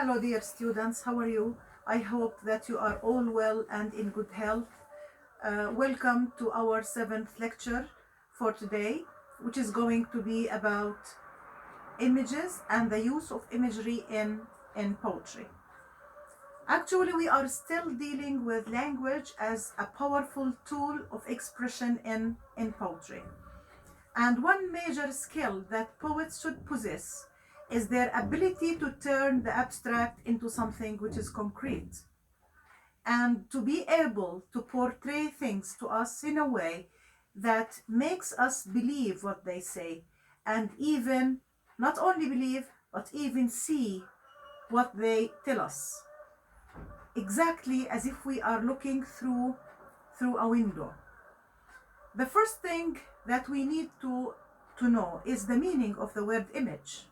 Hello dear students, how are you? I hope that you are all well and in good health. Welcome to our 7th lecture for today, which is going to be about images and the use of imagery in poetry. Actually, we are still dealing with language as a powerful tool of expression in poetry. And one major skill that poets should possess is their ability to turn the abstract into something which is concrete and to be able to portray things to us in a way that makes us believe what they say and even not only believe but even see what they tell us exactly as if we are looking through a window. The first thing that we need to know is the meaning of the word image.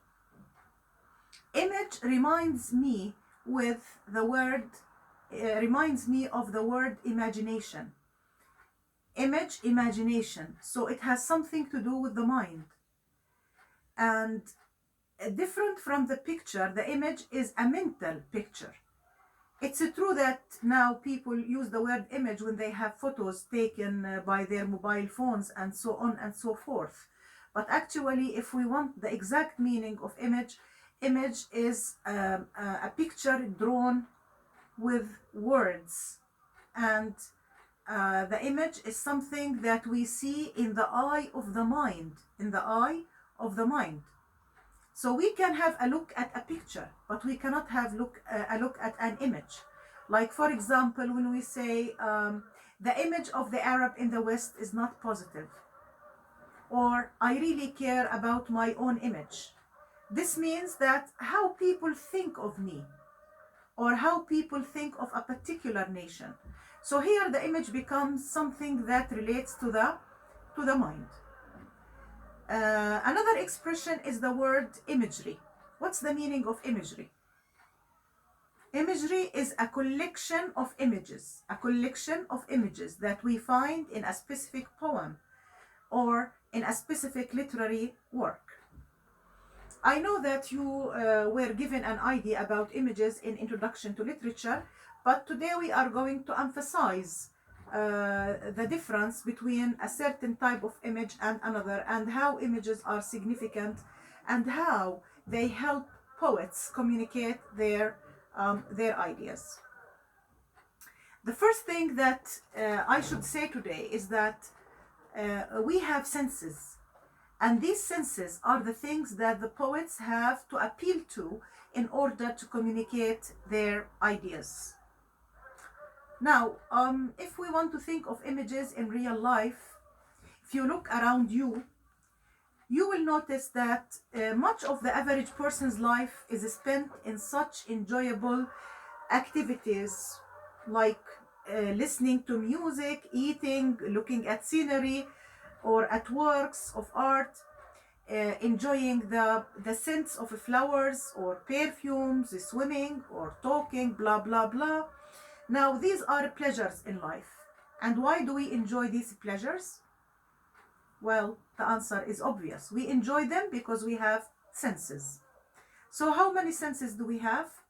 Image reminds me of the word imagination. Image, imagination. So it has something to do with the mind. And different from the picture, the image is a mental picture. It's true that now people use the word image when they have photos taken by their mobile phones and so on and so forth. But actually, if we want the exact meaning of image, image is a picture drawn with words. And the image is something that we see in the eye of the mind, So we can have a look at a picture, but we cannot have a look at an image. Like, for example, when we say the image of the Arab in the West is not positive, or I really care about my own image. This means that how people think of me, or how people think of a particular nation. So here the image becomes something that relates to the mind. Another expression is the word imagery. What's the meaning of imagery? Imagery is a collection of images that we find in a specific poem or in a specific literary work. I know that you were given an idea about images in Introduction to Literature, but today we are going to emphasize the difference between a certain type of image and another, and how images are significant and how they help poets communicate their ideas. The first thing that I should say today is that we have senses, and these senses are the things that the poets have to appeal to in order to communicate their ideas. Now, if we want to think of images in real life, if you look around you, you will notice that much of the average person's life is spent in such enjoyable activities like listening to music, eating, looking at scenery, or at works of art, enjoying the scents of flowers or perfumes, swimming or talking, blah, blah, blah. Now, these are pleasures in life. And why do we enjoy these pleasures? Well, the answer is obvious. We enjoy them because we have senses. So how many senses do we have?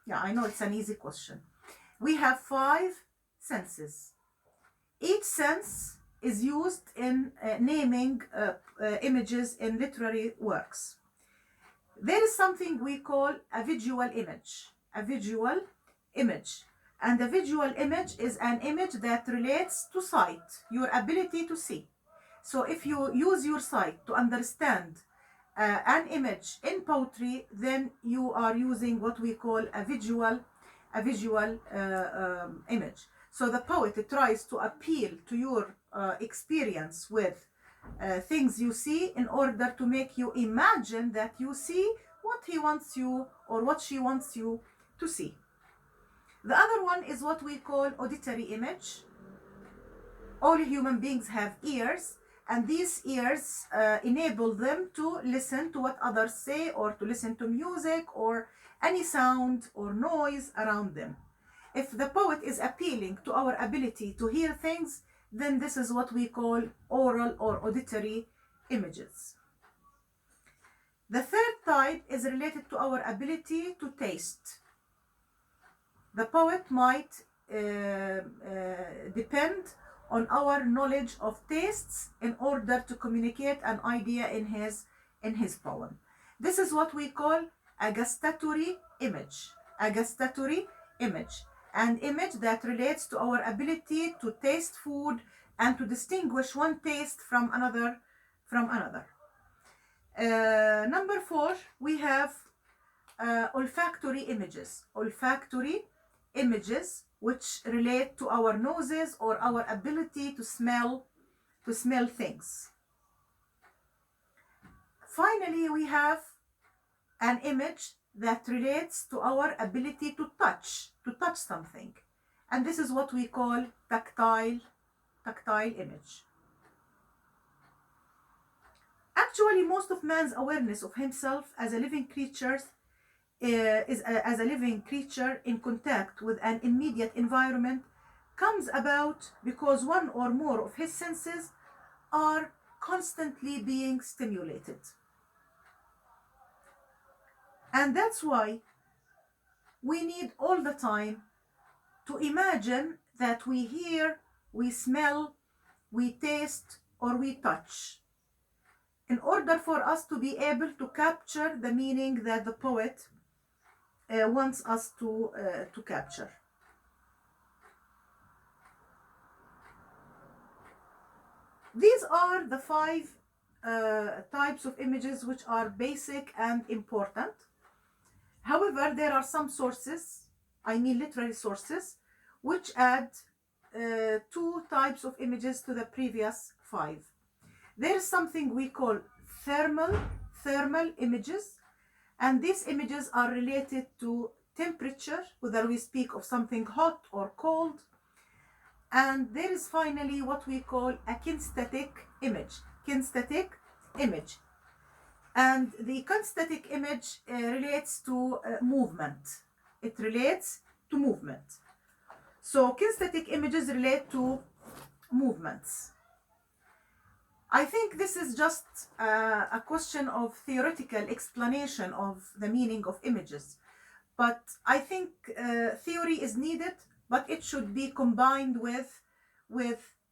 Yeah, I know it's an easy question. We have 5 senses. Each sense is used in naming images in literary works. There is something we call a visual image. And a visual image is an image that relates to sight, your ability to see. So if you use your sight to understand an image in poetry, then you are using what we call a visual image. So the poet tries to appeal to your experience with things you see in order to make you imagine that you see what he wants you or what she wants you to see. The other one is what we call auditory image. All human beings have ears, and these ears enable them to listen to what others say, or to listen to music or any sound or noise around them. If the poet is appealing to our ability to hear things, then this is what we call oral or auditory images. The third type is related to our ability to taste. The poet might depend on our knowledge of tastes in order to communicate an idea in his poem. This is what we call a gustatory image. A gustatory image. An image that relates to our ability to taste food and to distinguish one taste from another. Number 4, we have olfactory images. Olfactory images which relate to our noses or our ability to smell things. Finally, we have an image that relates to our ability to touch something. And this is what we call tactile image. Actually, most of man's awareness of himself as a living creature as a living creature in contact with an immediate environment comes about because one or more of his senses are constantly being stimulated. And that's why we need all the time to imagine that we hear, we smell, we taste, or we touch, in order for us to be able to capture the meaning that the poet wants us to capture. These are the 5 types of images which are basic and important. However, there are some sources, I mean literary sources, which add 2 types of images to the previous 5. There is something we call thermal images, and these images are related to temperature, whether we speak of something hot or cold. And there is finally what we call a kinesthetic image. And the kinesthetic image relates to movement. It relates to movement. So kinesthetic images relate to movements. I think this is just a question of theoretical explanation of the meaning of images. But I think theory is needed, but it should be combined with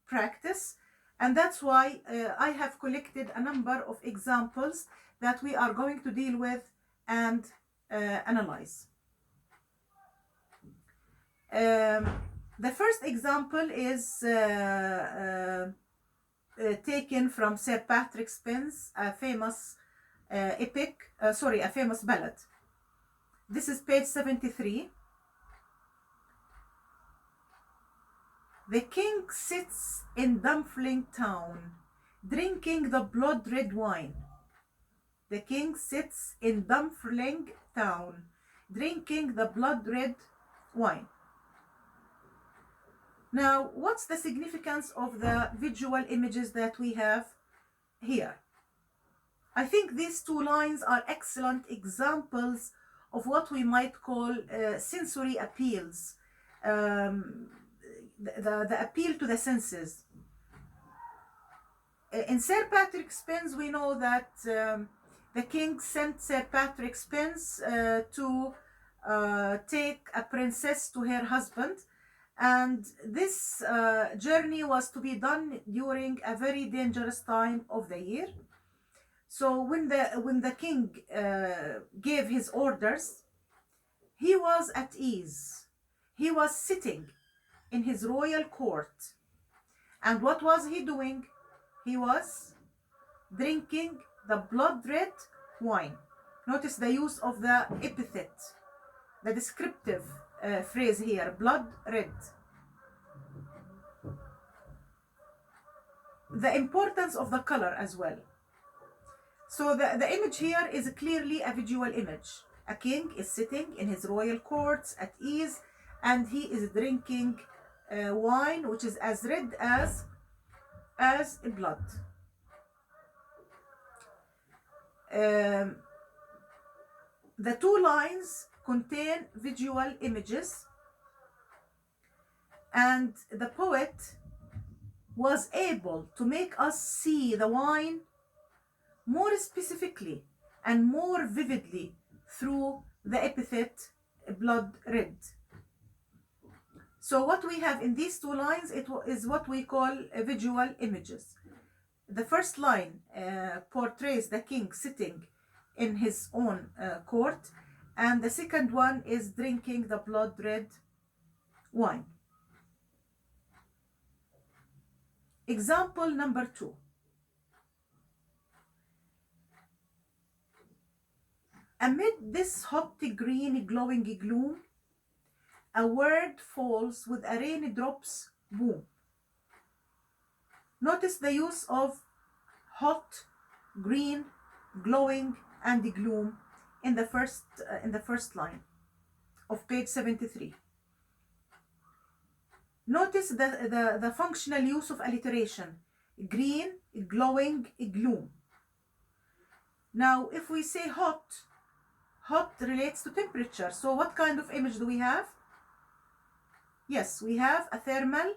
practice. And that's why I have collected a number of examples that we are going to deal with and analyze. The first example is taken from Sir Patrick Spens, a famous a famous ballad. This is page 73. The king sits in Dumfling town, drinking the blood-red wine. The king sits in Dumfling town, drinking the blood-red wine. Now, what's the significance of the visual images that we have here? I think these 2 lines are excellent examples of what we might call sensory appeals, the appeal to the senses. In Sir Patrick Spens, we know that the king sent Sir Patrick Spens to take a princess to her husband, and this journey was to be done during a very dangerous time of the year. So when the king gave his orders, he was at ease. He was sitting in his royal court. And what was he doing? He was drinking the blood-red wine. Notice the use of the epithet, the descriptive phrase here, blood red. The importance of the color as well. So the image here is clearly a visual image. A king is sitting in his royal courts at ease, and he is drinking wine which is as red as blood. The 2 lines contain visual images, and the poet was able to make us see the wine more specifically and more vividly through the epithet blood red. So what we have in these two lines is what we call visual images. The first line portrays the king sitting in his own court, and the second one is drinking the blood red wine. Example number 2. Amid this hot green glowing gloom, a word falls with a rainy drops boom. Notice the use of hot, green, glowing, and gloom in the first line of page 73. Notice the functional use of alliteration: green, glowing, gloom. Now, if we say hot, hot relates to temperature. So what kind of image do we have? Yes, we have a thermal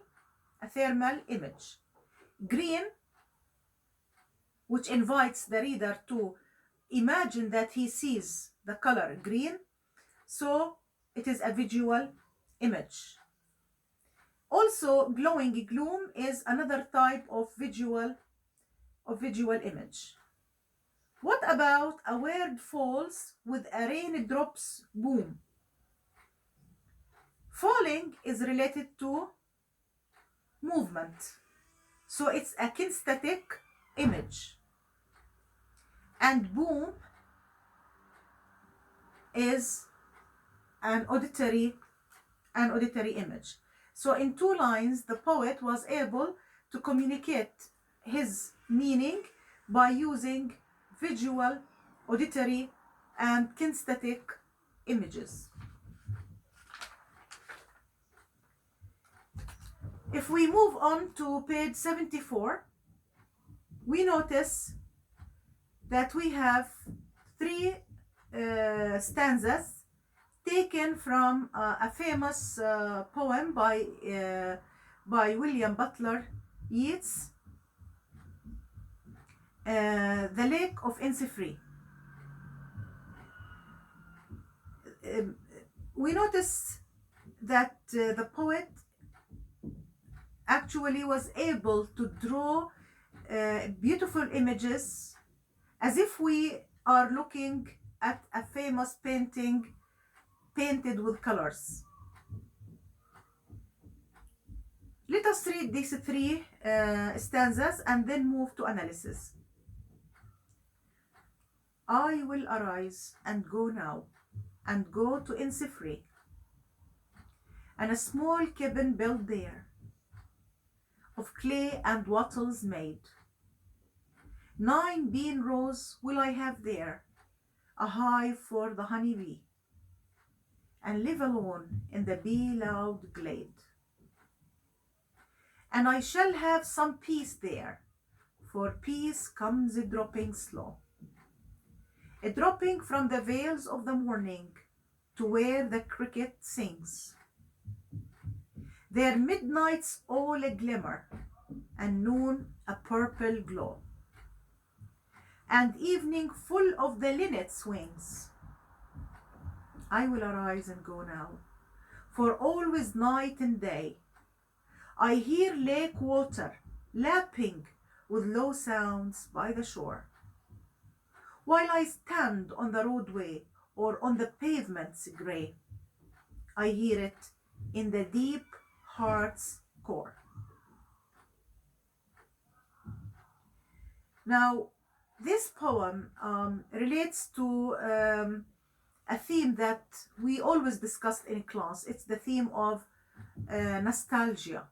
image. Green, which invites the reader to imagine that he sees the color green. So it is a visual image. Also, glowing gloom is another type of visual image. What about a word falls with a rain drops boom? Falling is related to movement, so it's a kinesthetic image, and boom is an auditory image. So in two lines, the poet was able to communicate his meaning by using visual, auditory, and kinesthetic images. If we move on to page 74, we notice that we have three stanzas taken from a famous poem by William Butler Yeats, The Lake of Innisfree. We notice that the poet actually was able to draw beautiful images, as if we are looking at a famous painting painted with colors. Let us read these three stanzas and then move to analysis. I will arise and go now, and go to Innisfree, and a small cabin built there, of clay and wattles made. 9 bean rows will I have there, a hive for the honey bee, and live alone in the bee-loud glade. And I shall have some peace there, for peace comes dropping slow, a dropping from the vales of the morning to where the cricket sings. Their midnights all a glimmer, and noon a purple glow, and evening full of the linnet's wings. I will arise and go now, for always night and day I hear lake water lapping with low sounds by the shore, while I stand on the roadway or on the pavement's grey. I hear it in the deep heart's core. Now, this poem relates to a theme that we always discussed in class. It's the theme of nostalgia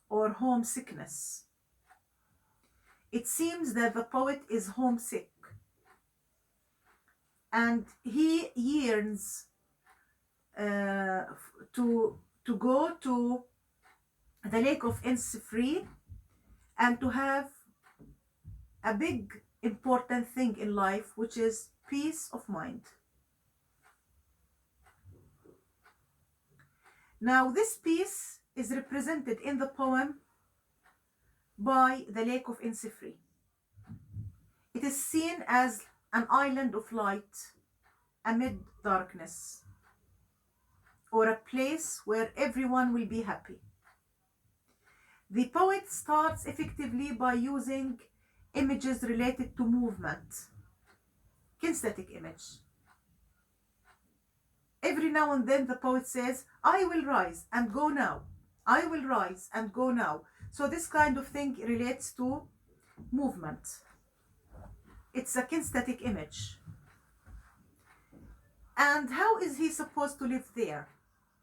or homesickness. It seems that the poet is homesick, and he yearns to go to the Lake of Innisfree and to have a big important thing in life, which is peace of mind. Now, this peace is represented in the poem by the Lake of Innisfree. It is seen as an island of light amid darkness, or a place where everyone will be happy. The poet starts effectively by using images related to movement, kinesthetic image. Every now and then the poet says, I will rise and go now. I will rise and go now. So this kind of thing relates to movement. It's a kinesthetic image. And how is he supposed to live there?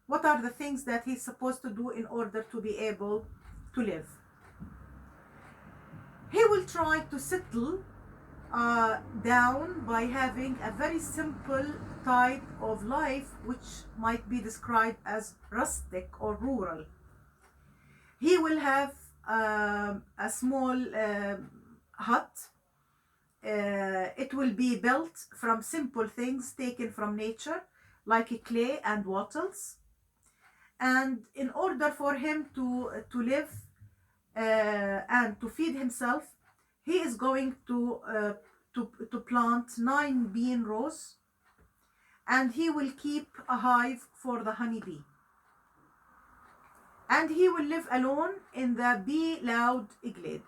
What are the things that he's supposed to do in order to be able to live? He will try to settle down by having a very simple type of life, which might be described as rustic or rural. He will have a small hut. It will be built from simple things taken from nature, like clay and wattles. And in order for him to live and to feed himself, he is going to plant 9 bean rows, and he will keep a hive for the honeybee. And he will live alone in the bee-loud glade.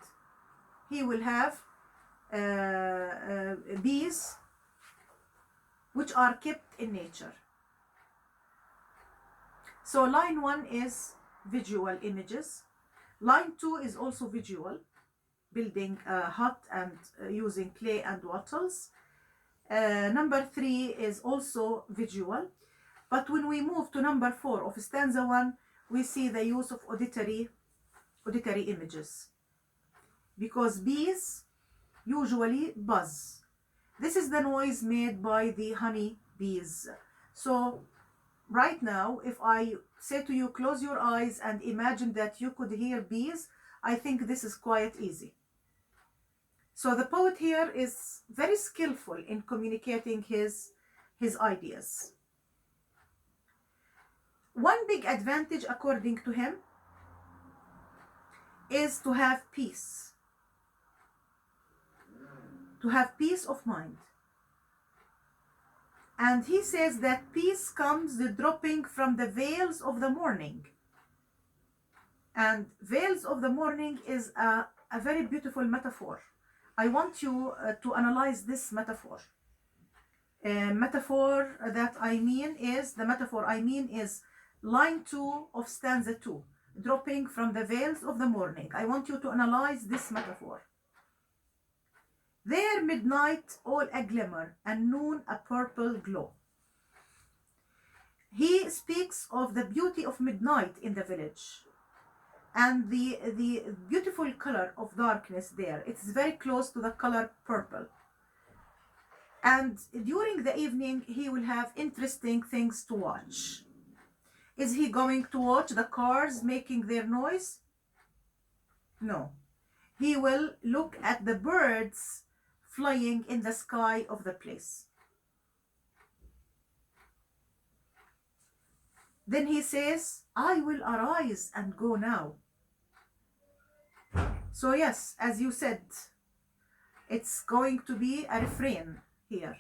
He will have bees which are kept in nature. So line 1 is visual images. Line 2 is also visual, building a hut and using clay and wattles. Number 3 is also visual. But when we move to number 4 of stanza 1, we see the use of auditory images. Because bees usually buzz. This is the noise made by the honey bees. So right now, if I say to you, close your eyes and imagine that you could hear bees, I think this is quite easy. So the poet here is very skillful in communicating his ideas. One big advantage, according to him, is to have peace. To have peace of mind. And he says that peace comes dropping from the veils of the morning. And veils of the morning is a very beautiful metaphor. I want you to analyze this metaphor. The metaphor I mean is line 2 of stanza 2, dropping from the veils of the morning. I want you to analyze this metaphor. There midnight all a glimmer, and noon a purple glow. He speaks of the beauty of midnight in the village and the beautiful color of darkness there. It's very close to the color purple. And during the evening, he will have interesting things to watch. Is he going to watch the cars making their noise? No. He will look at the birds flying in the sky of the place. Then he says, I will arise and go now. So yes, as you said, it's going to be a refrain here.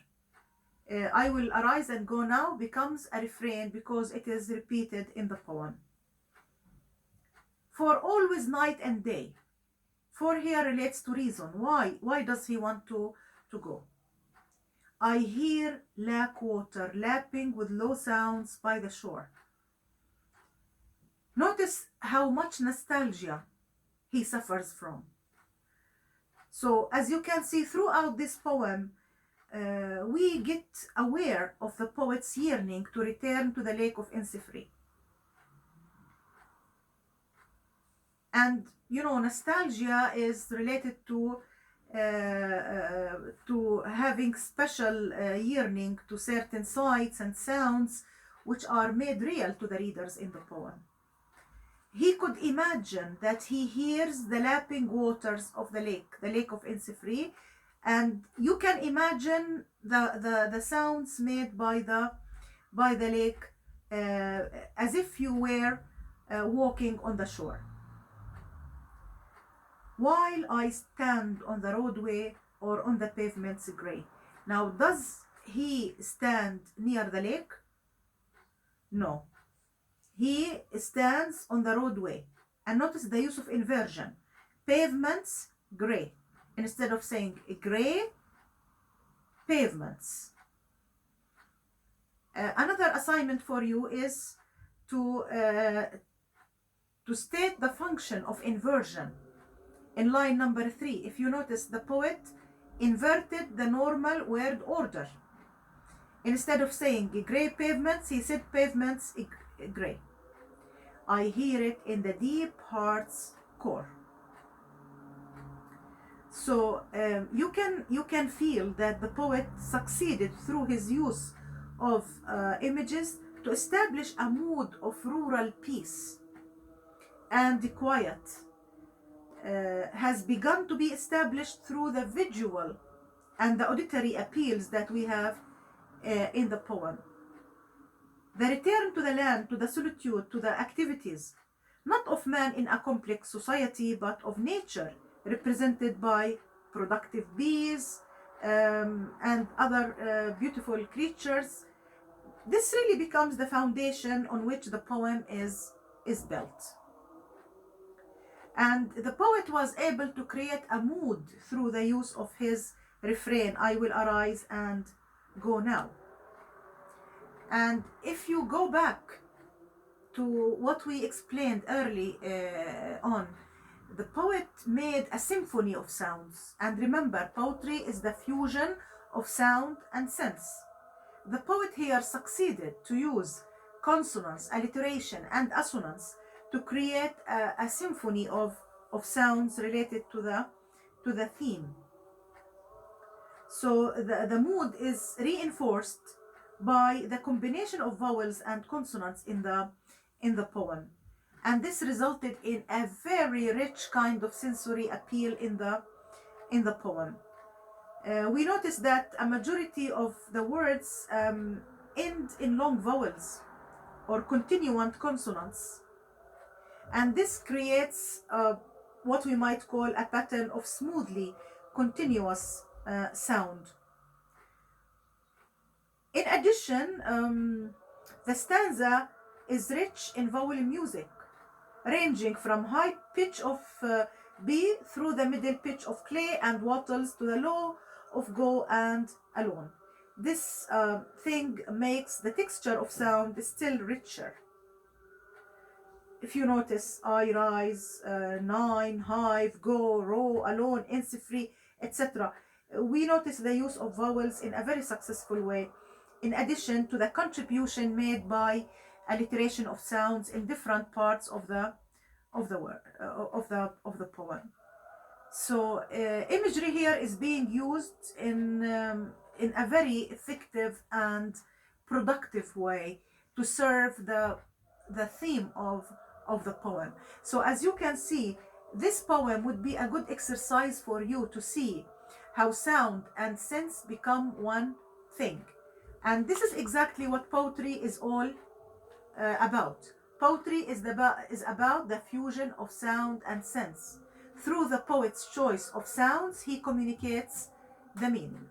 I will arise and go now becomes a refrain because it is repeated in the poem. For always night and day. For here relates to reason. Why does he want to go? I hear lack water lapping with low sounds by the shore. Notice how much nostalgia he suffers from. So as you can see throughout this poem, we get aware of the poet's yearning to return to the lake of Insifree. And you know, nostalgia is related to having special yearning to certain sights and sounds which are made real to the readers in the poem. He could imagine that he hears the lapping waters of the lake of Insifree, and you can imagine the sounds made by the lake as if you were walking on the shore. While I stand on the roadway or on the pavement's grey. Now, does he stand near the lake? No. He stands on the roadway. And notice the use of inversion. Pavements, gray. Instead of saying gray, pavements. Another assignment for you is to state the function of inversion in line number 3. If you notice, the poet inverted the normal word order. Instead of saying gray pavements, he said pavements gray. I hear it in the deep heart's core. So you can feel that the poet succeeded through his use of images to establish a mood of rural peace and quiet. Has begun to be established through the visual and the auditory appeals that we have in the poem. The return to the land, to the solitude, to the activities, not of man in a complex society, but of nature, represented by productive bees and other beautiful creatures. This really becomes the foundation on which the poem is built. And the poet was able to create a mood through the use of his refrain, I will arise and go now. And if you go back to what we explained early on, the poet made a symphony of sounds. And remember, poetry is the fusion of sound and sense. The poet here succeeded to use consonance, alliteration, and assonance to create a symphony of sounds related to the theme. So the mood is reinforced by the combination of vowels and consonants in the poem, and this resulted in a very rich kind of sensory appeal in the poem. We notice that a majority of the words end in long vowels or continuant consonants, and this creates what we might call a pattern of smoothly continuous sound. In addition, the stanza is rich in vowel music, ranging from high pitch of B through the middle pitch of clay and wattles to the low of go and alone. This thing makes the texture of sound still richer. If you notice, I rise, nine, hive, go, row, alone, free, etc. We notice the use of vowels in a very successful way, in addition to the contribution made by alliteration of sounds in different parts of the poem. So imagery here is being used in a very effective and productive way to serve the theme of the poem. So as you can see, this poem would be a good exercise for you to see how sound and sense become one thing. And this is exactly what poetry is all about. Poetry is about the fusion of sound and sense. Through the poet's choice of sounds, he communicates the meaning.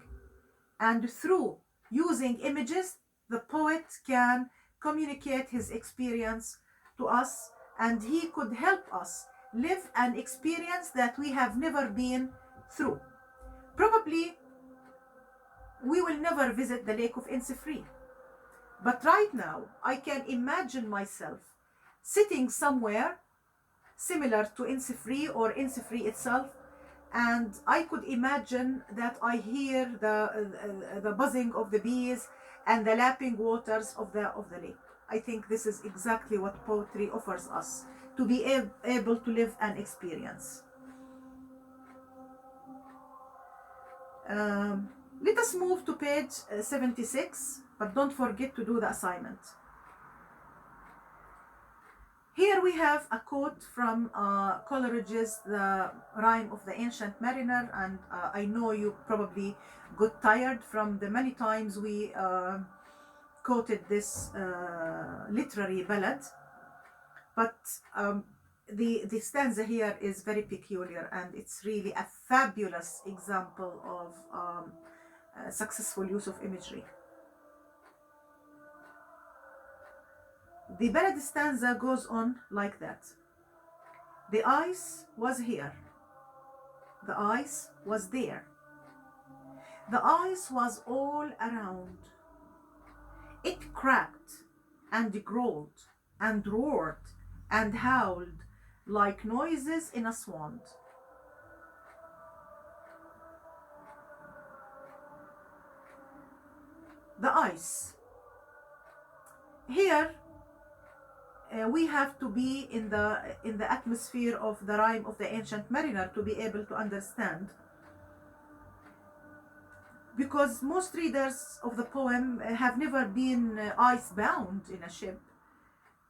And through using images, the poet can communicate his experience to us, and he could help us live an experience that we have never been through. Probably we will never visit the lake of Innisfree, but right now I can imagine myself sitting somewhere similar to Innisfree or Innisfree itself, and I could imagine that I hear the buzzing of the bees and the lapping waters of the lake. I think this is exactly what poetry offers us, to be able to live an experience. Let us move to page 76, but don't forget to do the assignment. Here we have a quote from Coleridge's The Rime of the Ancient Mariner, and I know you probably got tired from the many times we quoted this literary ballad, but the stanza here is very peculiar, and it's really a fabulous example of successful use of imagery. The ballad stanza goes on like that. The ice was here. The ice was there. The ice was all around. It cracked and growled and roared and howled like noises in a swamp. The ice. Here we have to be in the atmosphere of the rhyme of the Ancient Mariner to be able to understand, because most readers of the poem have never been ice-bound in a ship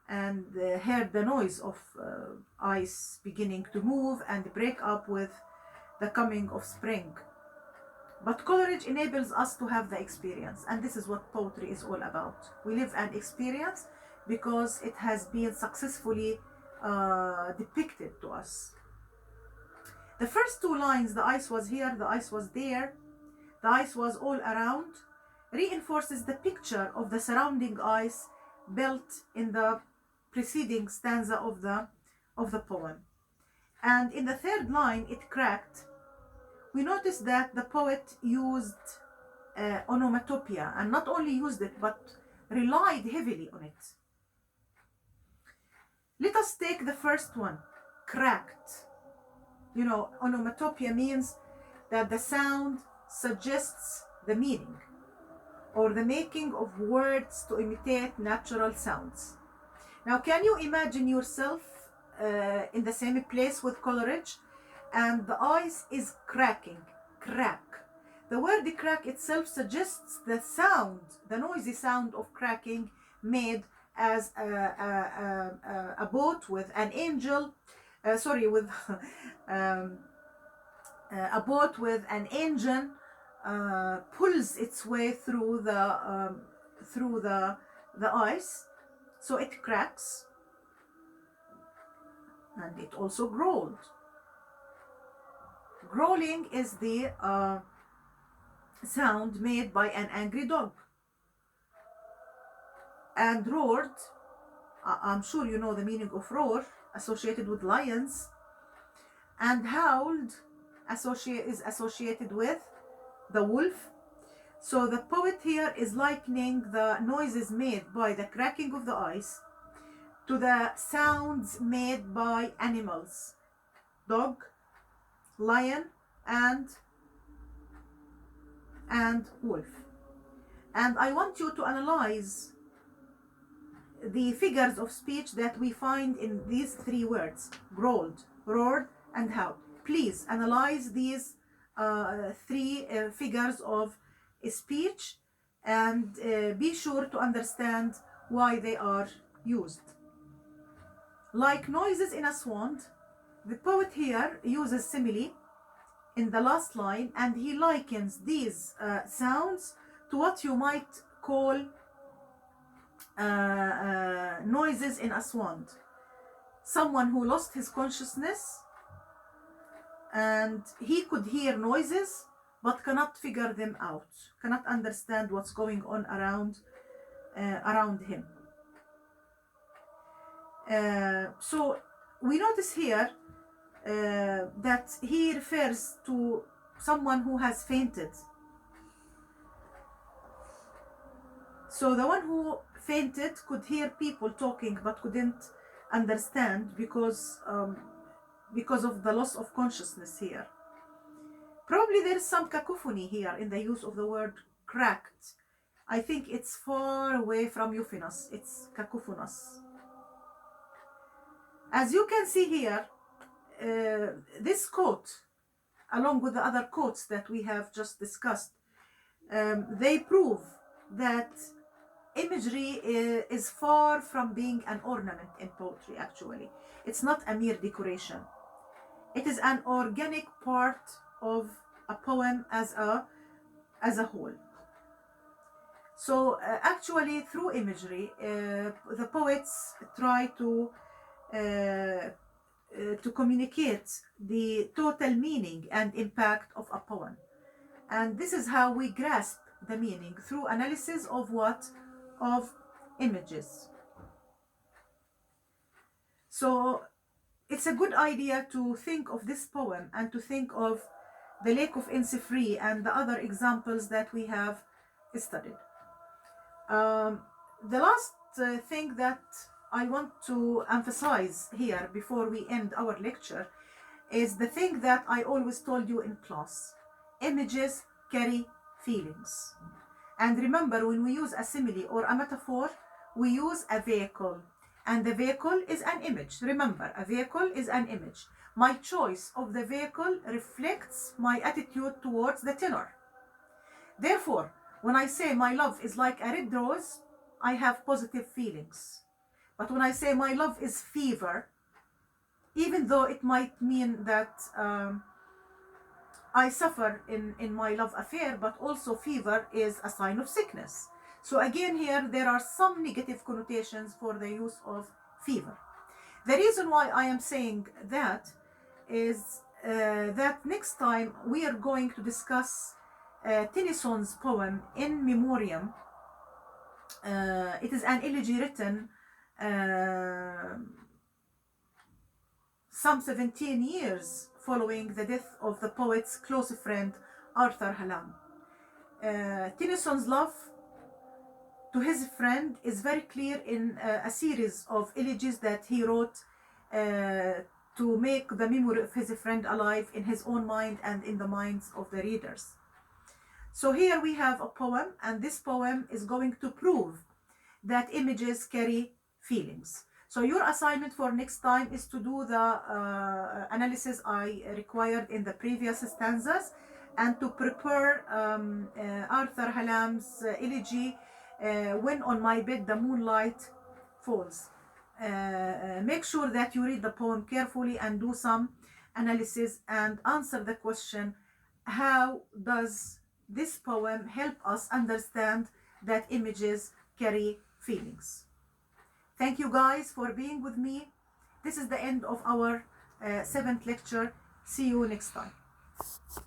and heard the noise of ice beginning to move and break up with the coming of spring. But Coleridge enables us to have the experience, and this is what poetry is all about. We live an experience because it has been successfully depicted to us. The first two lines, the ice was here, the ice was there, the ice was all around, reinforces the picture of the surrounding ice built in the preceding stanza of the poem. And in the third line, it cracked. We notice that the poet used onomatopoeia, and not only used it, but relied heavily on it. Let us take the first one, cracked. You know, onomatopoeia means that the sound suggests the meaning or the making of words to imitate natural sounds. Now, can you imagine yourself in the same place with Coleridge, and the ice is cracking, crack. The word crack itself suggests the sound, the noisy sound of cracking made as a boat with an angel, with a boat with an engine pulls its way through the ice, so it cracks, and it also growled. Growling is the sound made by an angry dog. And roared, I'm sure you know the meaning of roar, associated with lions. And howled is associated with the wolf. So the poet here is likening the noises made by the cracking of the ice to the sounds made by animals, dog, lion, and wolf. And I want you to analyze the figures of speech that we find in these three words: growled, roared, and howled. Please analyze these three figures of speech and be sure to understand why they are used. Like noises in a swamp, the poet here uses simile in the last line, and he likens these sounds to what you might call noises in a swamp. Someone who lost his consciousness and he could hear noises but cannot figure them out, cannot understand what's going on around him. So we notice here that he refers to someone who has fainted. So the one who fainted could hear people talking but couldn't understand because of the loss of consciousness here. Probably there's some cacophony here in the use of the word cracked. I think it's far away from euphonous, it's cacophonous. As you can see here, this quote, along with the other quotes that we have just discussed, they prove that imagery is far from being an ornament in poetry. Actually, it's not a mere decoration. It is an organic part of a poem as a whole. So actually, through imagery, the poets try to communicate the total meaning and impact of a poem. And this is how we grasp the meaning, through analysis of what? Of images. So it's a good idea to think of this poem and to think of the Lake of Innisfree and the other examples that we have studied. The last thing that I want to emphasize here before we end our lecture is the thing that I always told you in class. Images carry feelings. And remember, when we use a simile or a metaphor, we use a vehicle. And the vehicle is an image. Remember, a vehicle is an image. My choice of the vehicle reflects my attitude towards the tenor. Therefore, when I say my love is like a red rose, I have positive feelings. But when I say my love is fever, even though it might mean that I suffer in my love affair, but also fever is a sign of sickness. So again, here there are some negative connotations for the use of fever. The reason why I am saying that is that next time we are going to discuss Tennyson's poem In Memoriam. It is an elegy written some 17 years following the death of the poet's close friend Arthur Hallam. Tennyson's love to his friend is very clear in a series of elegies that he wrote to make the memory of his friend alive in his own mind and in the minds of the readers. So here we have a poem, and this poem is going to prove that images carry feelings. So your assignment for next time is to do the analysis I required in the previous stanzas and to prepare Arthur Hallam's elegy, When on My Bed the Moonlight Falls. Make sure that you read the poem carefully and do some analysis and answer the question, how does this poem help us understand that images carry feelings? Thank you guys for being with me. This is the end of our 7th lecture. See you next time.